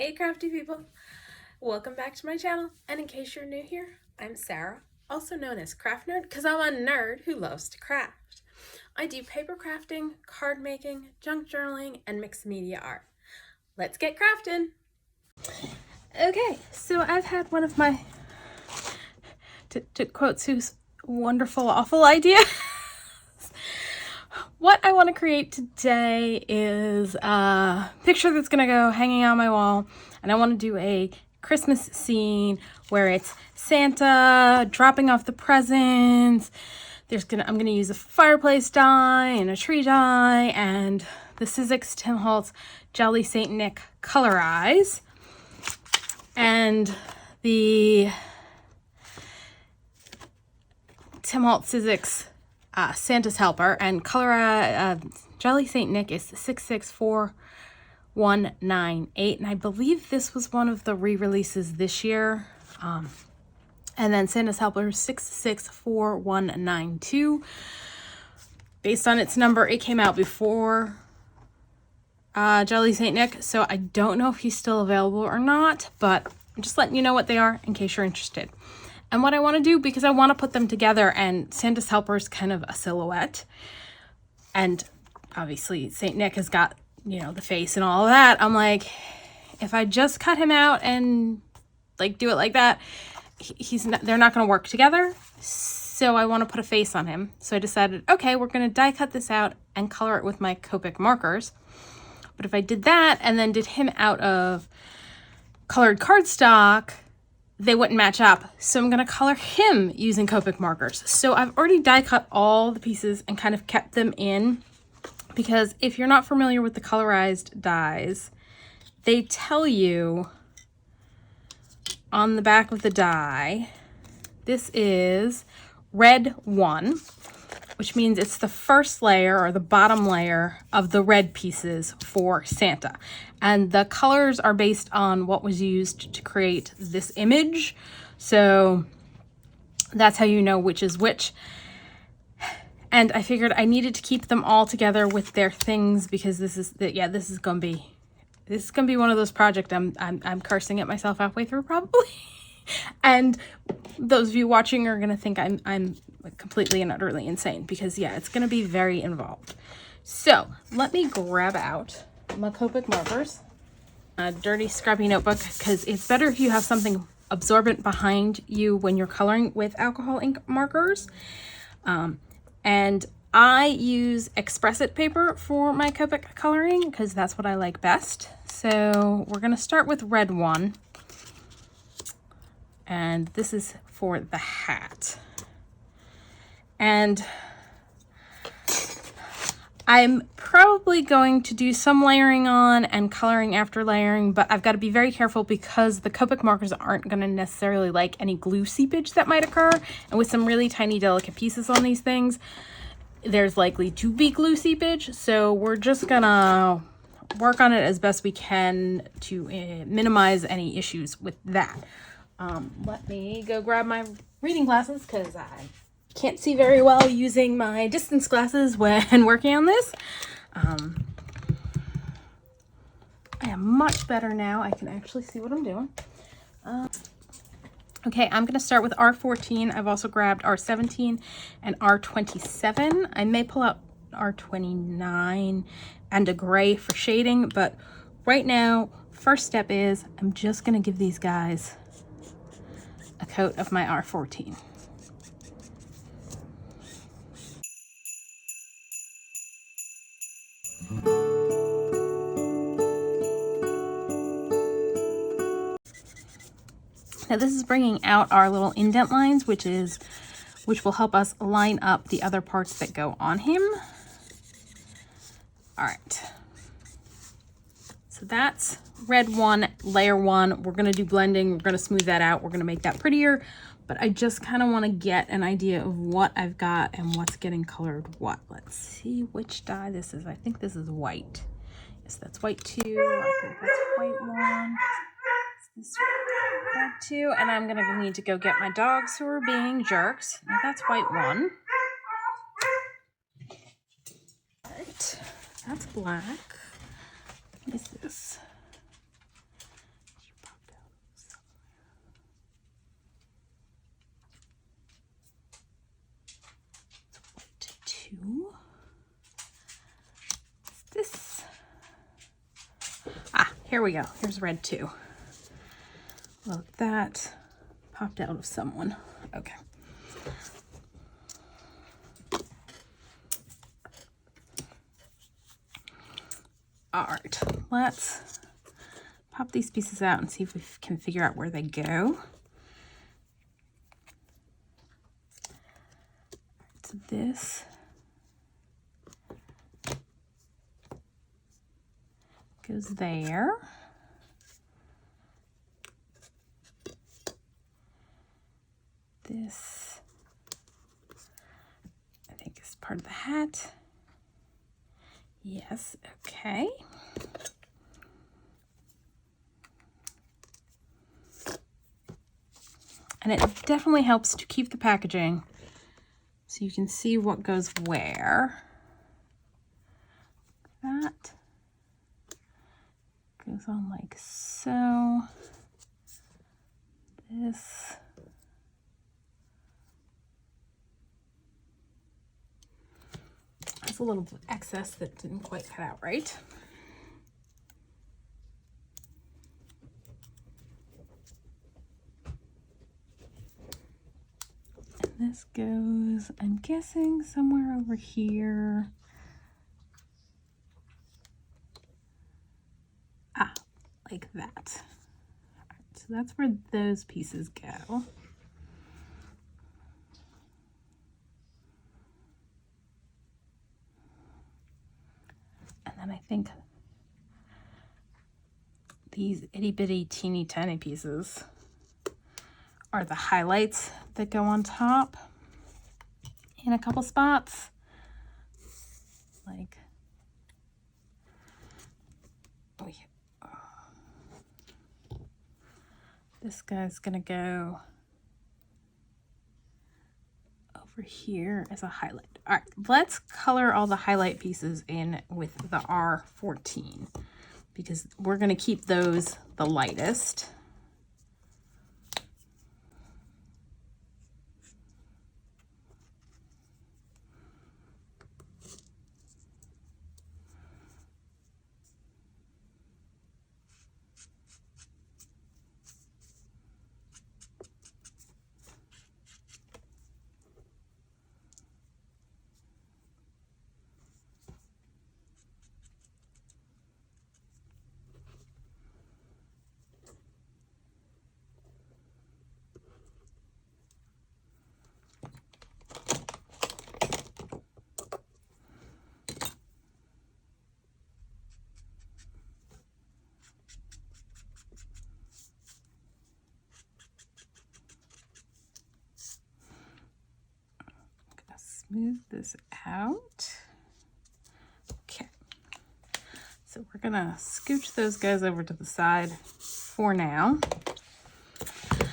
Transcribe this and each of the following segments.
Hey crafty people, welcome back to my channel, and in case you're new here, I'm Sarah, also known as Craft Nerd because I'm a nerd who loves to craft. I do paper crafting, card making, junk journaling, and mixed media art. Let's get crafting! Okay, so I've had one of my, to quote Seuss, wonderful awful idea. What I want to create today is a picture that's going to go hanging on my wall, and I want to do a Christmas scene where it's Santa dropping off the presents. I'm going to use a fireplace die and a tree die and the Sizzix Tim Holtz Jolly Saint Nick color eyes and the Tim Holtz Sizzix Santa's Helper, and color Jolly Saint Nick is 664198, and I believe this was one of the re-releases this year. And then Santa's Helper 664192. Based on its number, it came out before Jolly Saint Nick, so I don't know if he's still available or not, but I'm just letting you know what they are in case you're interested. And what I want to do, because I want to put them together, and Santa's Helper is kind of a silhouette, and obviously Saint Nick has got, you know, the face and all of that. I'm like, if I just cut him out and like do it like that, they're not going to work together. So I want to put a face on him. So I decided, okay, we're going to die cut this out and color it with my Copic markers. But if I did that and then did him out of colored cardstock, they wouldn't match up. So I'm going to color him using Copic markers. So I've already die cut all the pieces and kind of kept them in, because if you're not familiar with the colorized dies, they tell you on the back of the die, this is red 1, which means it's the first layer or the bottom layer of the red pieces for Santa. And the colors are based on what was used to create this image. So that's how you know which is which. And I figured I needed to keep them all together with their things, because this is gonna be one of those projects I'm cursing at myself halfway through probably. And those of you watching are gonna think I'm completely and utterly insane, because yeah, it's gonna be very involved. So let me grab out my Copic markers, a dirty scrappy notebook, because it's better if you have something absorbent behind you when you're coloring with alcohol ink markers. And I use Express-It paper for my Copic coloring because that's what I like best. So we're gonna start with red 1. And this is for the hat. And I'm probably going to do some layering on and coloring after layering, but I've got to be very careful because the Copic markers aren't going to necessarily like any glue seepage that might occur. And with some really tiny, delicate pieces on these things, there's likely to be glue seepage. So we're just going to work on it as best we can to minimize any issues with that. Let me go grab my reading glasses because I can't see very well using my distance glasses when working on this. I am much better now. I can actually see what I'm doing. Okay, I'm going to start with R14. I've also grabbed R17 and R27. I may pull out R29 and a gray for shading, but right now, first step is I'm just going to give these guys a coat of my R14. Now this is bringing out our little indent lines, which will help us line up the other parts that go on him. All right. So that's red 1, layer 1. We're gonna do blending. We're gonna smooth that out. We're gonna make that prettier, but I just kind of want to get an idea of what I've got and what's getting colored what. Let's see which dye this is. I think this is white. Yes, that's white 2. I think that's white 1. This red 2, and I'm gonna need to go get my dogs who are being jerks. Now that's white 1. All right, that's black. What is this? here we go. Here's red 2. Well, that popped out of someone. Okay. All right, let's pop these pieces out and see if we can figure out where they go. So this goes there. This, I think, is part of the hat. Yes, okay. And it definitely helps to keep the packaging so you can see what goes where. That goes on like so. This. There's a little excess that didn't quite cut out right. And this goes, I'm guessing, somewhere over here. Ah, like that. All right, so that's where those pieces go. And then I think these itty bitty teeny tiny pieces are the highlights that go on top in a couple spots. Like, oh yeah. This guy's gonna go over here as a highlight. All right, let's color all the highlight pieces in with the R14 because we're gonna keep those the lightest. Smooth this out. Okay, so we're gonna scooch those guys over to the side for now. I'm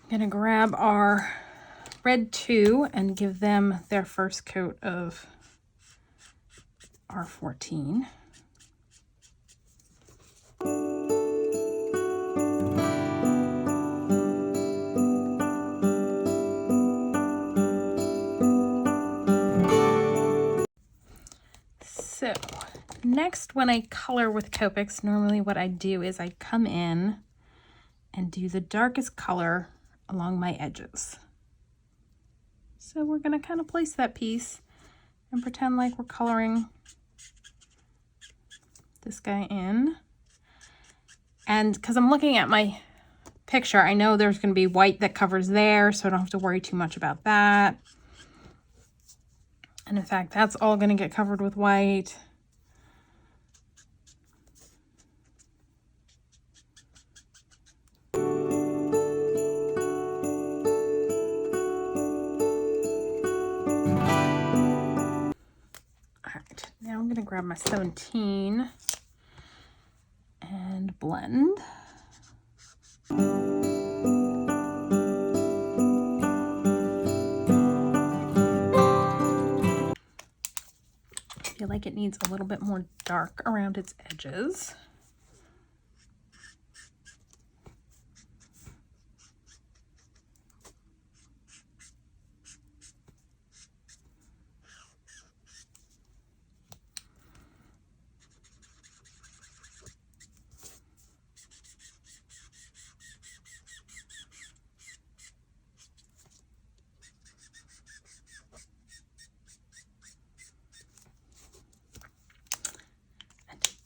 gonna grab our red 2 and give them their first coat of R14. So next, when I color with Copics, normally what I do is I come in and do the darkest color along my edges. So we're going to kind of place that piece and pretend like we're coloring this guy in. And because I'm looking at my picture, I know there's going to be white that covers there, so I don't have to worry too much about that. And in fact, that's all going to get covered with white. All right, now I'm going to grab my 17 and blend. I feel like it needs a little bit more dark around its edges.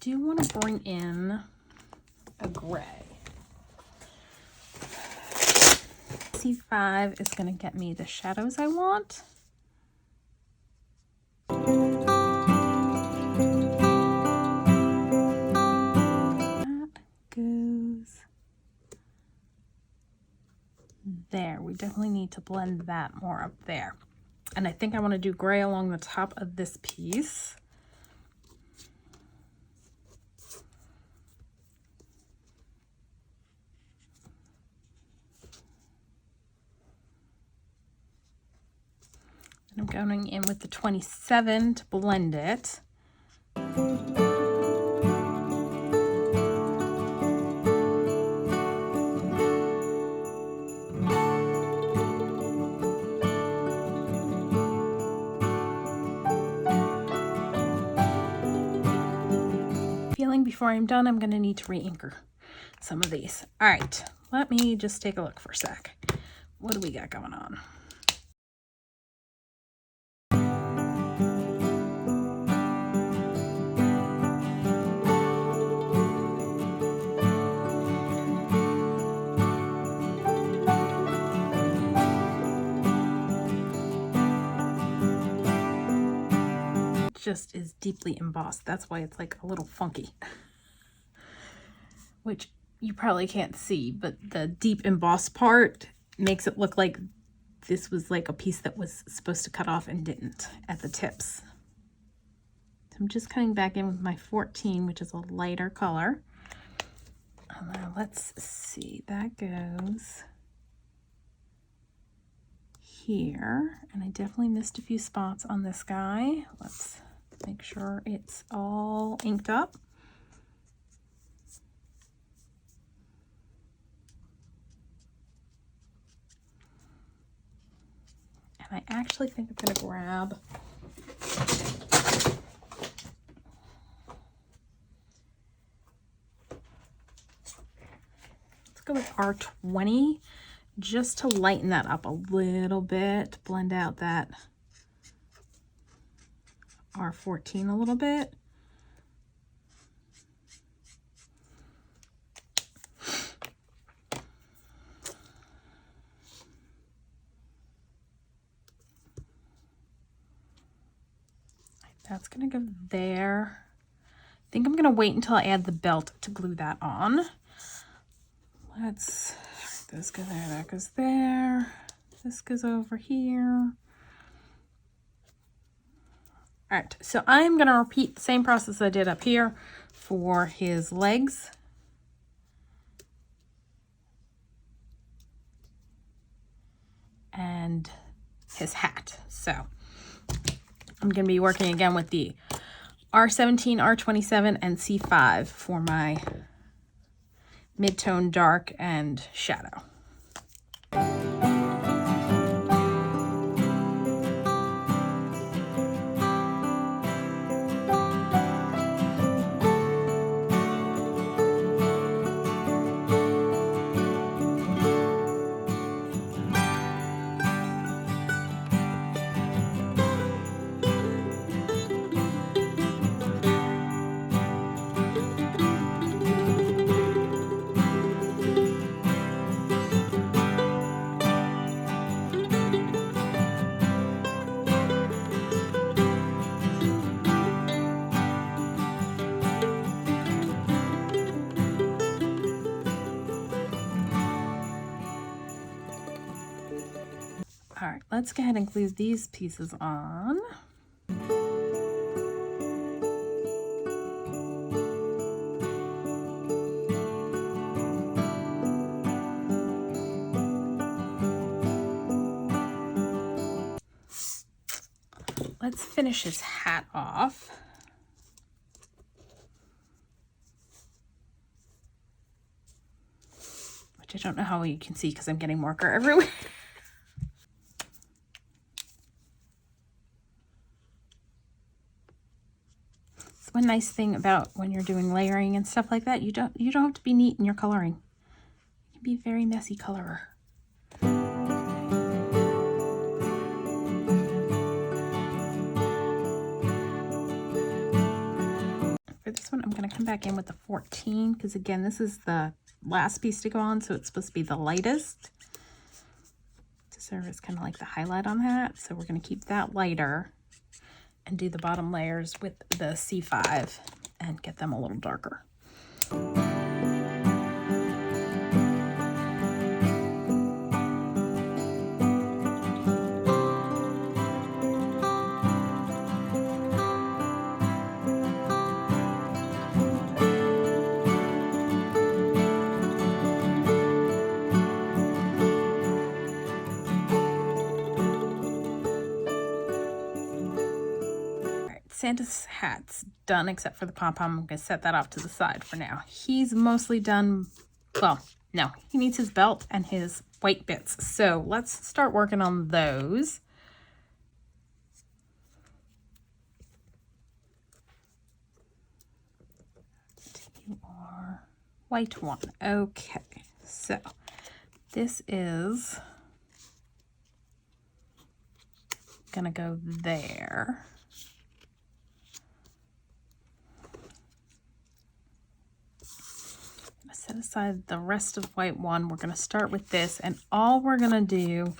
do want to bring in a gray. C5 is going to get me the shadows I want. That goes there. We definitely need to blend that more up there. And I think I want to do gray along the top of this piece. I'm going in with the 27 to blend it. Feeling before I'm done, I'm going to need to re-inker some of these. All right, let me just take a look for a sec. What do we got going on? Just is deeply embossed. That's why it's like a little funky, which you probably can't see, but the deep embossed part makes it look like this was like a piece that was supposed to cut off and didn't at the tips. So I'm just coming back in with my 14, which is a lighter color. Let's see, that goes here, and I definitely missed a few spots on this guy. Let's make sure it's all inked up. And I actually think I'm going to grab let's go with R20 just to lighten that up a little bit, blend out that R14 a little bit. That's gonna go there. I think I'm gonna wait until I add the belt to glue that on. This go there, that goes there. This goes over here. All right, so I'm gonna repeat the same process I did up here for his legs. And his hat. So I'm gonna be working again with the R17, R27, and C5 for my mid-tone dark and shadow. All right, let's go ahead and glue these pieces on. Let's finish his hat off. Which I don't know how you can see because I'm getting marker everywhere. One nice thing about when you're doing layering and stuff like that, you don't have to be neat in your coloring. You can be a very messy colorer. For the this one I'm going to come back in with the 14 because again, this is the last piece to go on, so it's supposed to be the lightest to serve as kind of like the highlight on that. So we're going to keep that lighter and do the bottom layers with the C5 and get them a little darker. Santa's hat's done except for the pom-pom. I'm going to set that off to the side for now. He's mostly done, well, no, he needs his belt and his white bits. So let's start working on those. You are white one. Okay, so this is going to go there. Set aside the rest of white one. We're going to start with this, and all we're going to do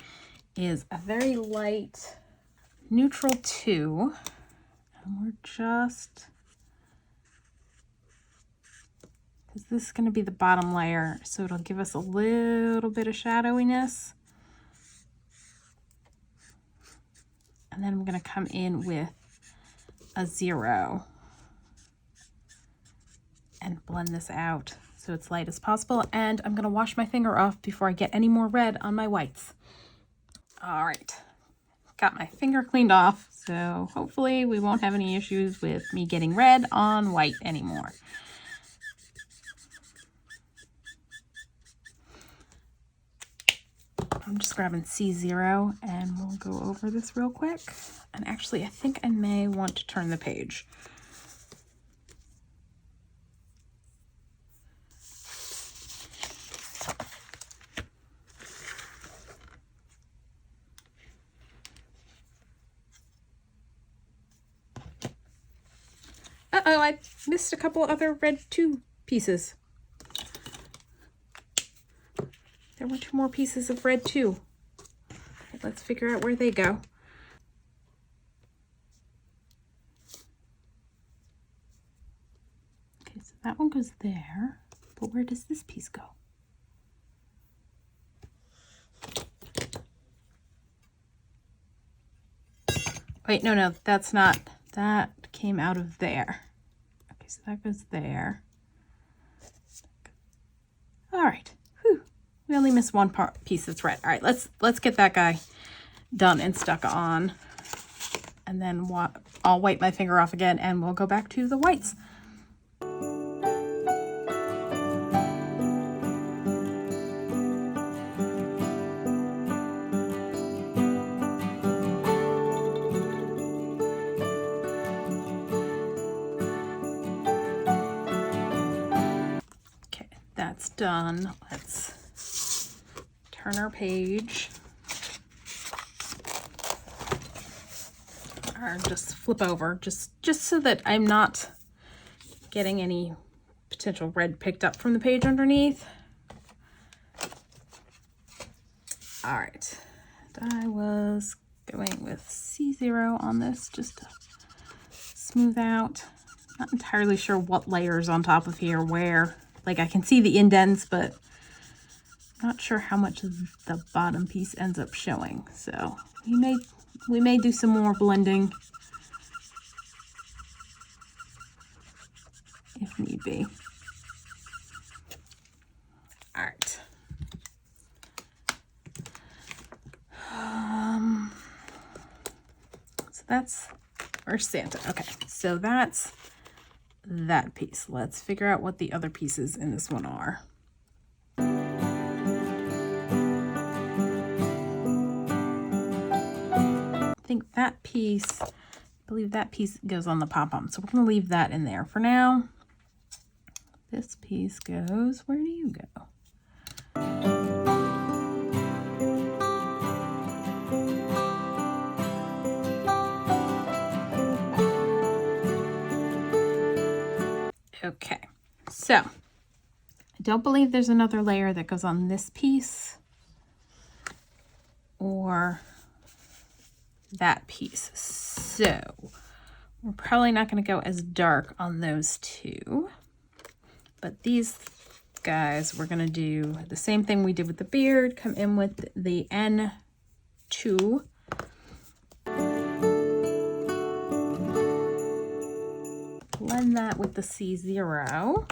is a very light neutral 2, and we're just, because this is going to be the bottom layer, so it'll give us a little bit of shadowiness. And then I'm going to come in with a 0 and blend this out so it's light as possible. And I'm going to wash my finger off before I get any more red on my whites. All right, got my finger cleaned off, so hopefully we won't have any issues with me getting red on white anymore. I'm just grabbing C0 and we'll go over this real quick. And actually, I think I may want to turn the page. Uh-oh, I missed a couple other red 2 pieces. There were 2 more pieces of red 2. Okay, let's figure out where they go. Okay, so that one goes there, but where does this piece go? Wait, no, that's not, that came out of there. Okay, so that goes there. All right, whew. We only missed one piece that's red. All right, let's get that guy done and stuck on. And then I'll wipe my finger off again and we'll go back to the whites. Okay, that's done. Let's turn our page. Or just flip over, just so that I'm not getting any potential red picked up from the page underneath. All right, and I was going with C0 on this just to smooth out. Not entirely sure what layers on top of here where. Like I can see the indents, but not sure how much of the bottom piece ends up showing. So we may do some more blending if need be. All right. So that's our Santa. Okay, so that's that piece. Let's figure out what the other pieces in this one are. I think that piece, I believe that piece goes on the pom-pom. So we're going to leave that in there for now. This piece goes, where do you go? Okay, so I don't believe there's another layer that goes on this piece or that piece. So we're probably not going to go as dark on those two. But these guys, we're going to do the same thing we did with the beard. Come in with the N2. Blend that with the C0.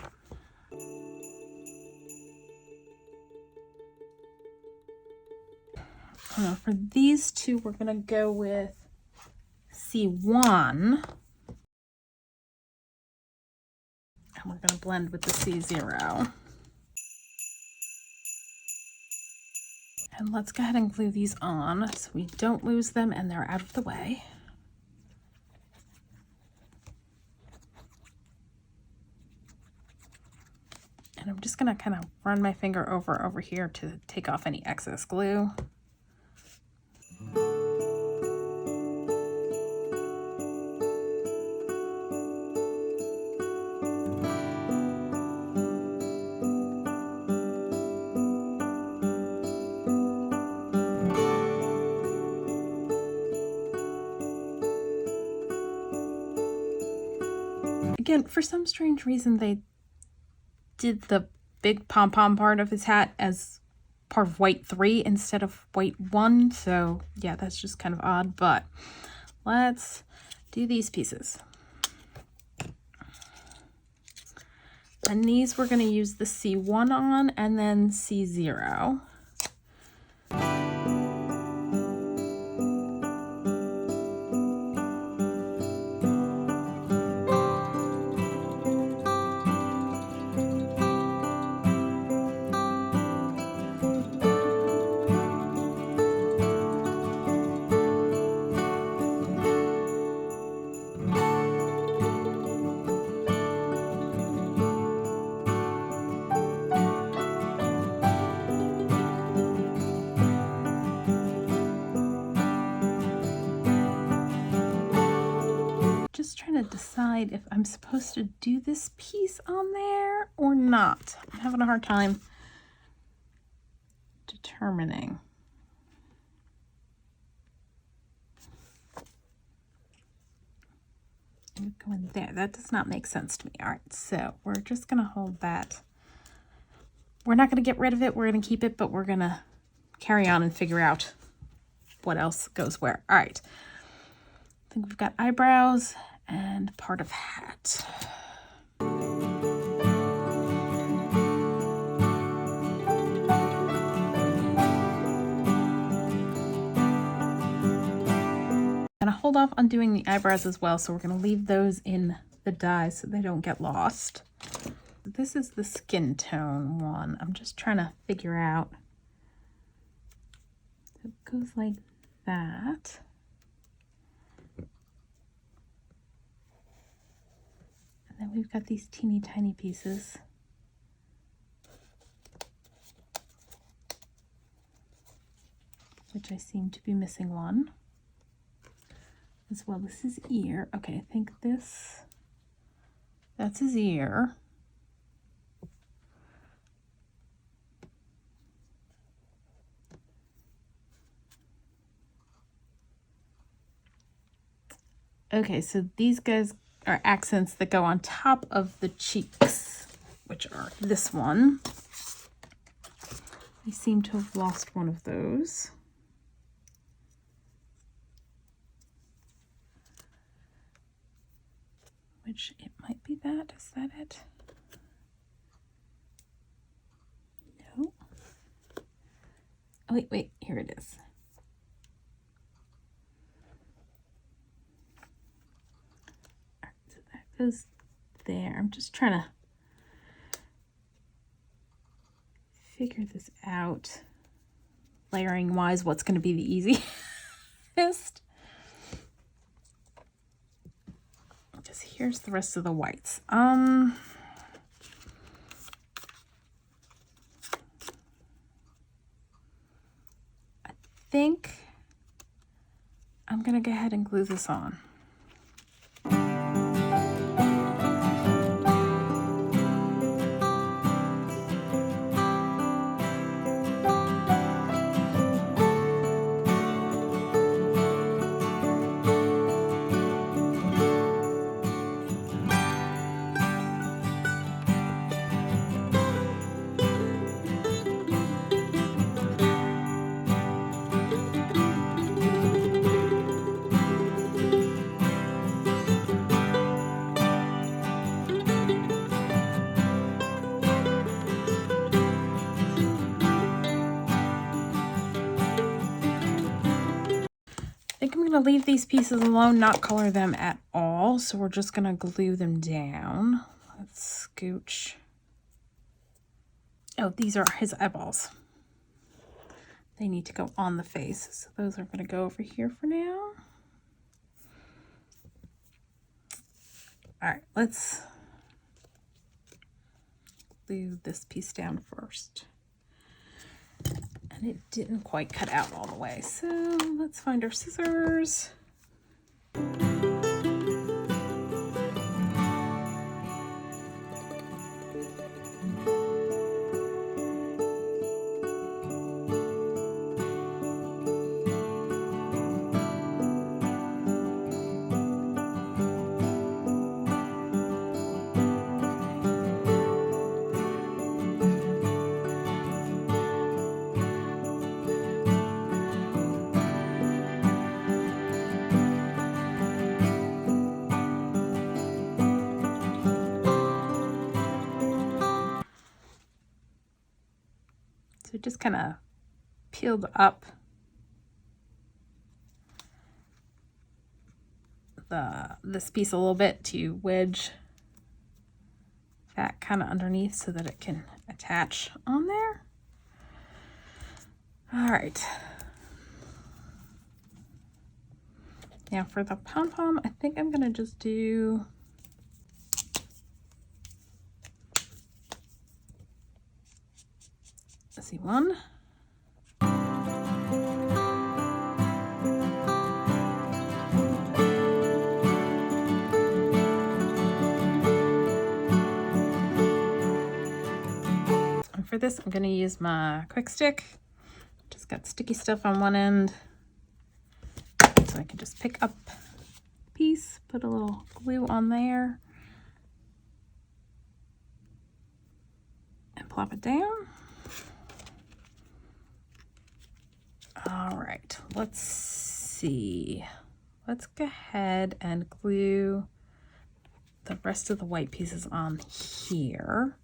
For these two, we're going to go with C1. And we're going to blend with the C0. And let's go ahead and glue these on so we don't lose them and they're out of the way. And I'm just going to kind of run my finger over here to take off any excess glue. Again, for some strange reason, they did the big pom-pom part of his hat as part of white 3 instead of white 1. So yeah, that's just kind of odd, but let's do these pieces. And these we're going to use the C1 on and then C0. Just trying to decide if I'm supposed to do this piece on there or not. I'm having a hard time determining. Go in there. That does not make sense to me. All right, so we're just going to hold that. We're not going to get rid of it. We're going to keep it, but we're going to carry on and figure out what else goes where. All right. I think we've got eyebrows and part of hat. I'm gonna hold off on doing the eyebrows as well, so we're gonna leave those in the die so they don't get lost. This is the skin tone one. I'm just trying to figure out. So it goes like that. And then we've got these teeny tiny pieces. Which I seem to be missing one. As well as his ear. Okay, I think that's his ear. Okay, so these guys are accents that go on top of the cheeks, which are this one. We seem to have lost one of those. Which it might be that. Is that it? No. Oh, wait, here it is. All right, so that goes there. I'm just trying to figure this out. Layering wise, what's going to be the easiest? Here's the rest of the whites. I think I'm gonna go ahead and glue this on. going to leave these pieces alone, not color them at all. So we're just going to glue them down. Let's scooch. Oh, these are his eyeballs. They need to go on the face. So those are going to go over here for now. All right, let's glue this piece down first. And it didn't quite cut out all the way. So let's find our scissors. So just kind of peeled up this piece a little bit to wedge that kind of underneath so that it can attach on there. All right. Now for the pom-pom, I think I'm gonna just do one. And for this, I'm going to use my quick stick. Just got sticky stuff on one end. So I can just pick up a piece, put a little glue on there, and plop it down. All right, let's see. Let's go ahead and glue the rest of the white pieces on here.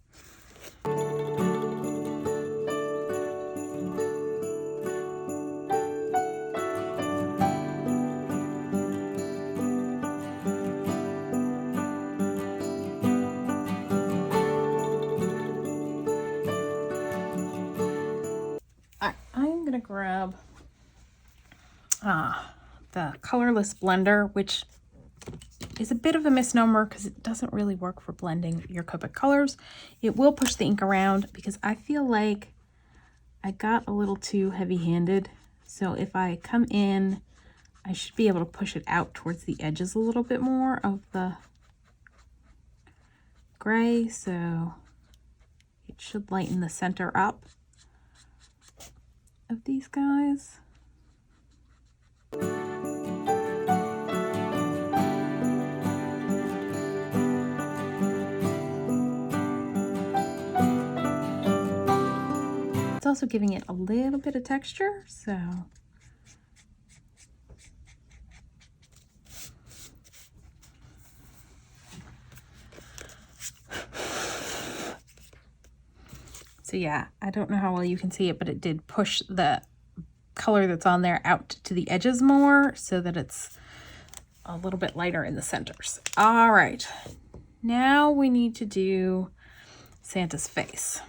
I'm gonna grab the colorless blender, which is a bit of a misnomer because it doesn't really work for blending your Copic colors. It will push the ink around because I feel like I got a little too heavy-handed. So if I come in, I should be able to push it out towards the edges a little bit more of the gray. So it should lighten the center up of these guys. It's also giving it a little bit of texture, so yeah, I don't know how well you can see it, but it did push the color that's on there out to the edges more so that it's a little bit lighter in the centers. All right, now we need to do Santa's face.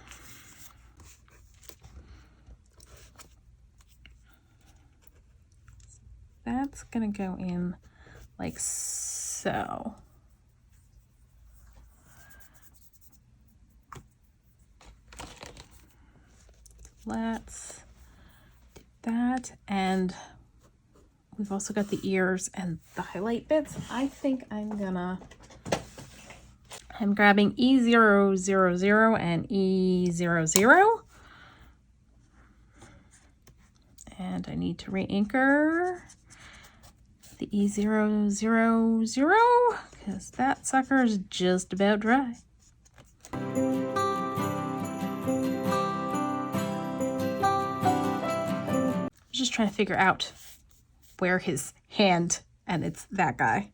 That's gonna go in like so. Let's do that, and we've also got the ears and the highlight bits. I think I'm grabbing E000 and E00. And I need to re-inker the E000 because that sucker is just about dry. Just trying to figure out where his hand, and it's that guy.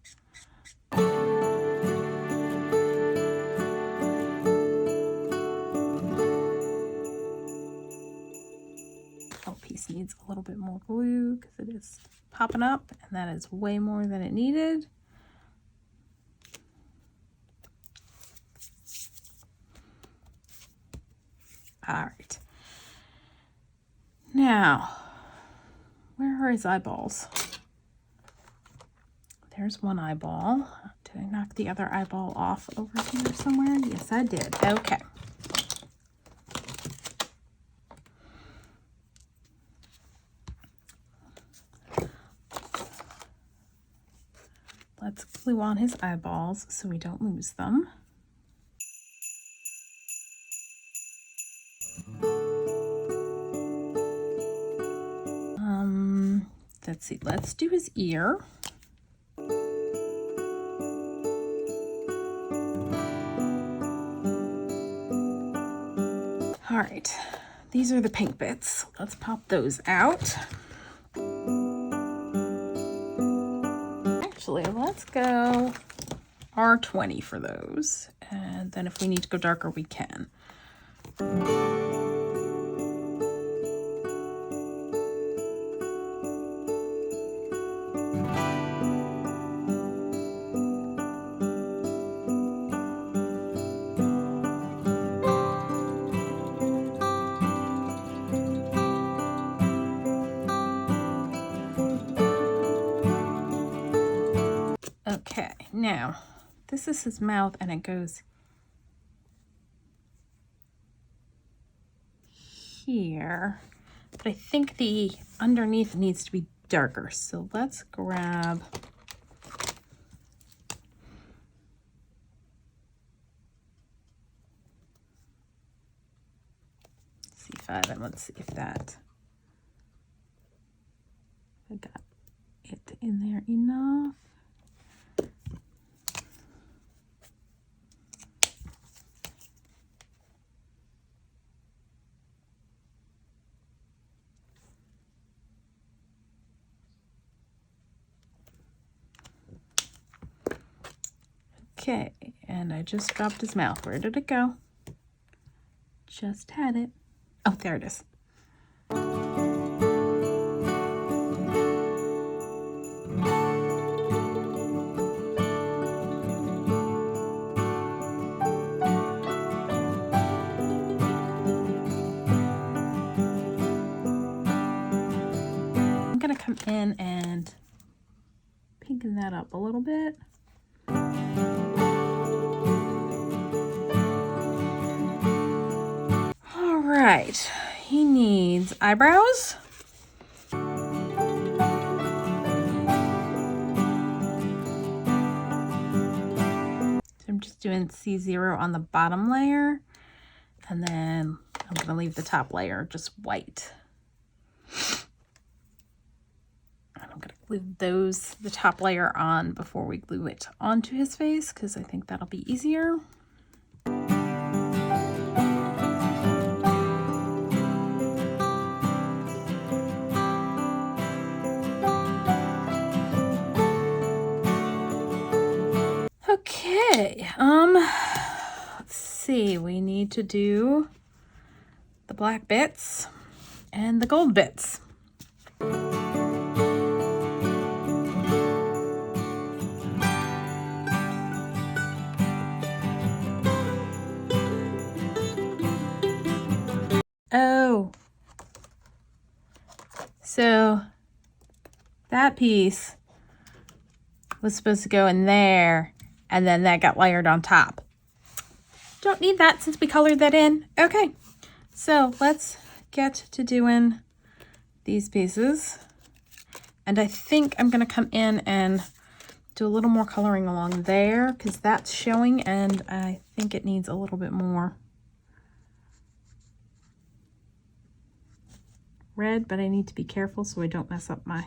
Oh, piece needs a little bit more glue because it is popping up, and that is way more than it needed. All right. Now, where are his eyeballs? There's one eyeball. Did I knock the other eyeball off over here somewhere? Yes, I did. Okay. Let's glue on his eyeballs so we don't lose them. Let's see, let's do his ear. All right, these are the pink bits. Let's pop those out. Actually, let's go R20 for those. And then if we need to go darker, we can. Okay, now this is his mouth and it goes here, but I think the underneath needs to be darker. So let's grab C5 and let's see if that, I got it in there enough. Okay, and I just dropped his mouth. Where did it go? Just had it. Oh, there it is. I'm gonna come in and pinken that up a little bit. All right, he needs eyebrows. So I'm just doing C0 on the bottom layer, and then I'm gonna leave the top layer just white. And I'm gonna glue the top layer on before we glue it onto his face, because I think that'll be easier. Okay, let's see, we need to do the black bits and the gold bits. Oh, so that piece was supposed to go in there, and then that got layered on top. Don't need that since we colored that in. Okay, so let's get to doing these pieces. And I think I'm gonna come in and do a little more coloring along there, because that's showing and I think it needs a little bit more red, but I need to be careful so I don't mess up my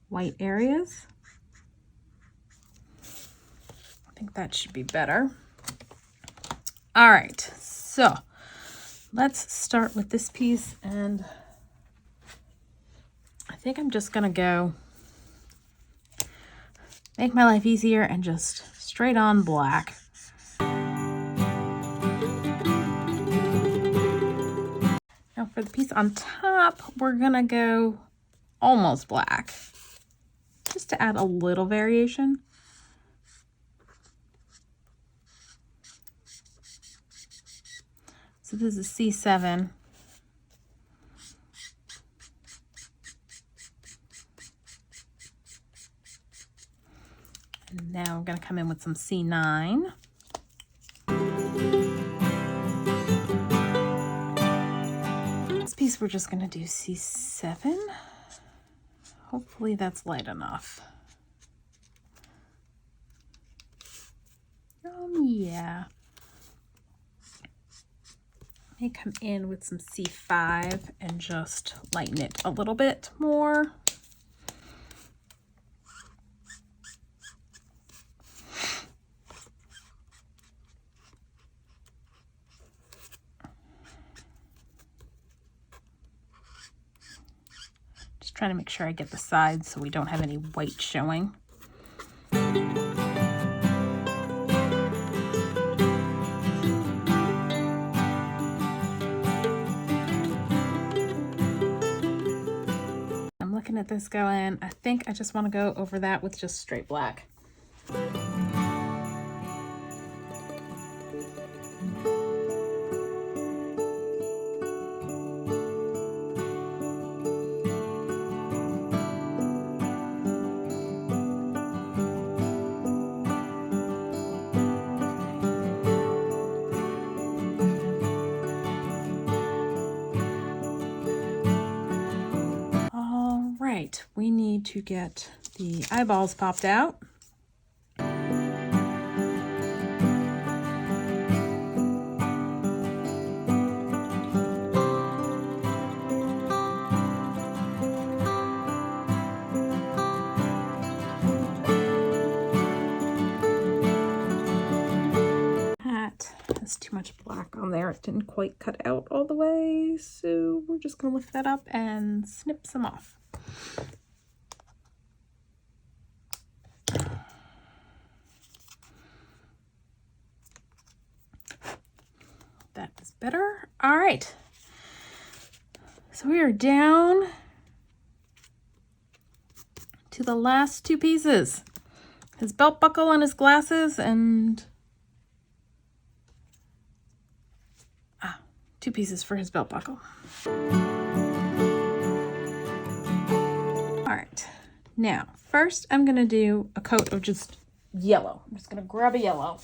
white areas. I think that should be better. All right, so let's start with this piece, and I think I'm just gonna go make my life easier and just straight on black. Now for for the piece on top, we're gonna go almost black, just to add a little variation. So this is C7. And now I'm gonna come in with some C9. This piece we're just gonna do C7. Hopefully that's light enough. Yeah. May come in with some C5 and just lighten it a little bit more. Just trying to make sure I get the sides so we don't have any white showing. Looking at this going, I think I just want to go over that with just straight black. We need to get the eyeballs popped out. That has too much black on there. It didn't quite cut out all the way, so we're just gonna lift that up and snip some off. That is better. All right. So we are down to the last two pieces. His belt buckle and his glasses and two pieces for his belt buckle. All right. Now, first I'm going to do a coat of just yellow. I'm just going to grab a yellow.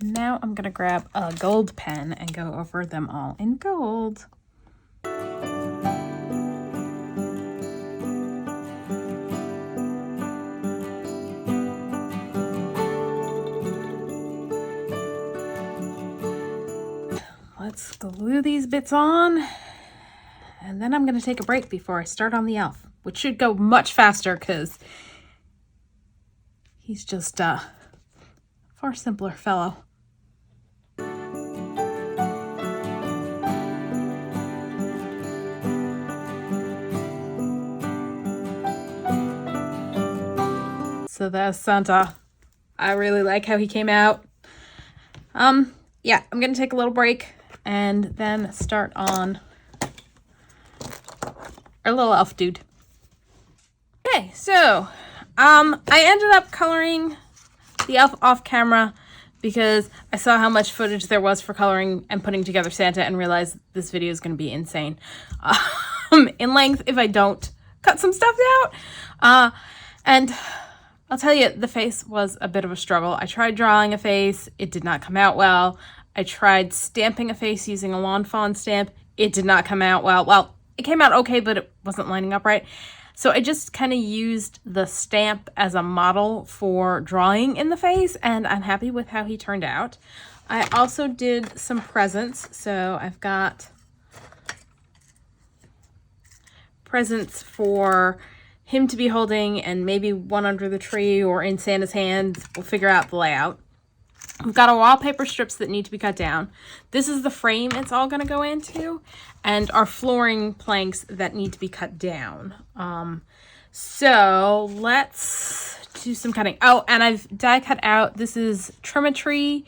And now I'm going to grab a gold pen and go over them all in gold. Let's glue these bits on, and then I'm going to take a break before I start on the elf, which should go much faster because he's just a far simpler fellow. So that's Santa. I really like how he came out. Yeah, I'm going to take a little break and then start on our little elf dude. Okay, so I ended up coloring the elf off camera because I saw how much footage there was for coloring and putting together Santa and realized this video is going to be insane in length if I don't cut some stuff out. And I'll tell you, the face was a bit of a struggle. I tried drawing a face. It did not come out well. I tried stamping a face using a lawn fawn stamp. It did not come out well. Well, it came out okay, but it wasn't lining up right. So I just kind of used the stamp as a model for drawing in the face, and I'm happy with how he turned out. I also did some presents. So I've got presents for him to be holding and maybe one under the tree or in Santa's hands. We'll figure out the layout. We've got our wallpaper strips that need to be cut down. This is the frame it's all going to go into, and our flooring planks that need to be cut down. So let's do some cutting. Oh, and I've die cut out, this is Trimetry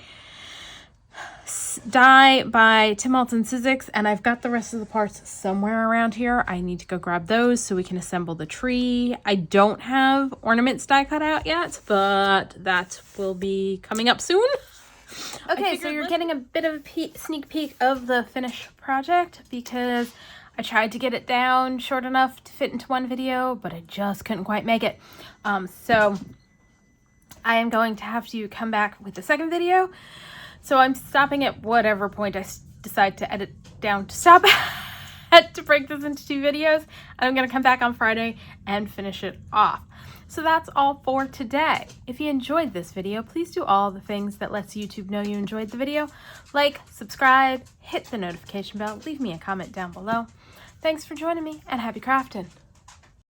die by Tim Holtz and Sizzix, and I've got the rest of the parts somewhere around here. I need to go grab those so we can assemble the tree. I don't have ornaments die cut out yet, but that will be coming up soon. Okay, so you're getting a bit of a sneak peek of the finished project because I tried to get it down short enough to fit into one video, but I just couldn't quite make it. So I am going to have to come back with the second video. So I'm stopping at whatever point I decide to edit down to stop at to break this into 2 videos. And I'm going to come back on Friday and finish it off. So that's all for today. If you enjoyed this video, please do all the things that lets YouTube know you enjoyed the video. Like, subscribe, hit the notification bell, leave me a comment down below. Thanks for joining me, and happy crafting!